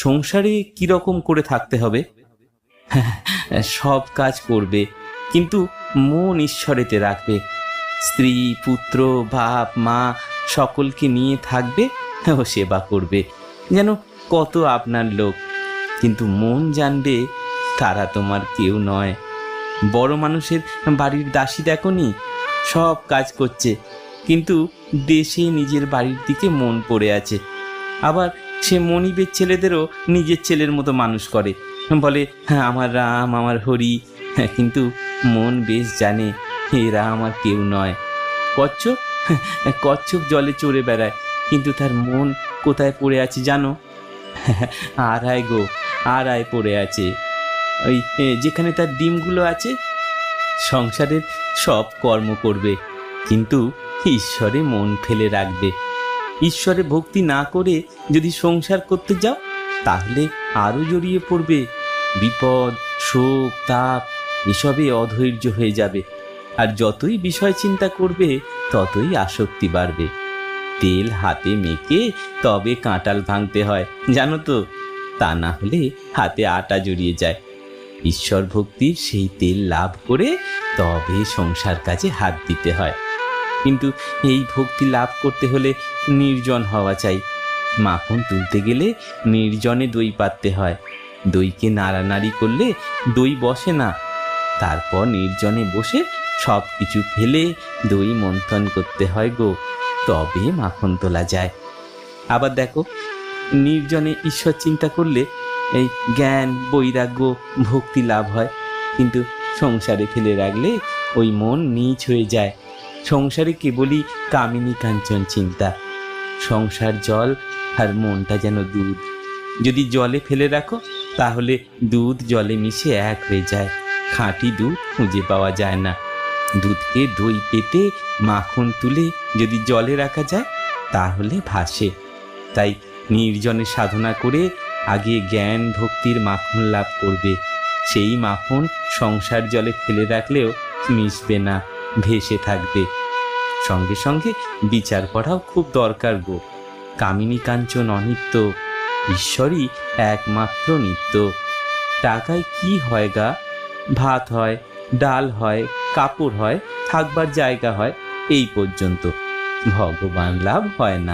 সংসারে কিরকম করে থাকতে হবে? সব কাজ করবে, কিন্তু মন ঈশ্বরেতে রাখবে। স্ত্রী, পুত্র, বাপ, মা সকলকে নিয়ে থাকবে ও সেবা করবে যেন কত আপনার লোক, কিন্তু মন জানবে তারা তোমার কেউ নয়। বড় মানুষের বাড়ির দাসী দেখনি, সব কাজ করছে, কিন্তু দেশে নিজের বাড়ির দিকে মন পড়ে আছে। আবার সে মনিবের ছেলেদেরও নিজের ছেলের মতো মানুষ করে, বলে হ্যাঁ আমার রাম, আমার হরি, কিন্তু মন বেশ জানে এরা আমার কেউ নয়। কচ্ছপ কচ্ছপ জলে চড়ে বেড়ায়, কিন্তু তার মন কোথায় পড়ে আছে জানো? আড়ায় গো, আড়ায় পড়ে আছে, ওই যেখানে তার ডিমগুলো আছে। সংসারের সব কর্ম করবে, কিন্তু ঈশ্বরে মন ফেলে রাখবে। ঈশ্বরে ভক্তি না করে যদি সংসার করতে যাও, তাহলে আরো জড়িয়ে পড়বে। বিপদ, শোক, তাপ এসবে অধৈর্য হয়ে যাবে, আর যতই বিষয় চিন্তা করবে ততই আসক্তি বাড়বে। তেল হাতে মেখে তবে কাঁঠাল ভাঙতে হয়, জানো তো? তা না হলে হাতে আটা জড়িয়ে যায়। ঈশ্বর ভক্তির সেই তেল লাভ করে তবে সংসার কাজে হাত দিতে হয়। কিন্তু এই ভক্তি লাভ করতে হলে নির্জন হওয়া চাই। মাখন তুলতে গেলে নির্জনে দই পাততে হয়। দইকে নাড়ানাড়ি করলে দই বসে না। তারপর নির্জনে বসে সব কিছু ফেলে দই মন্থন করতে হয় গো, তবে মাখন তোলা যায়। আবার দেখো, নির্জনে ঈশ্বর চিন্তা করলে এই জ্ঞান, বৈরাগ্য, ভক্তি লাভ হয়, কিন্তু সংসারে ফেলে রাখলে ওই মন নীচ হয়ে যায়। সংসারে কেবলই কামিনী কাঞ্চন চিন্তা। সংসার জল আর মনটা যেন দুধ, যদি জলে ফেলে রাখো তাহলে দুধ জলে মিশে এক হয়ে যায়। খাঁটি দুধ খুঁজে পাওয়া যায় না। দুধকে দই পেতে মাখন তুলে যদি জলে রাখা যায় তাহলে ভাসে। তাই নির্জনে সাধনা করে আগে জ্ঞান ভক্তির মাখন লাভ করবে। সেই মাখন সংসার জলে ফেলে রাখলেও মিশবে না, ভেসে থাকবে। সঙ্গে সঙ্গে বিচার করাও খুব দরকার গো। কামিনী কাঞ্চন অনিত্য, ঈশ্বরই একমাত্র নিত্য। টাকায় কি হয় গা? ভাত হয়, ডাল হয়, কাপড় হয়, থাকবার জায়গা হয়, এই পর্যন্ত। ভগবান লাভ হয় না।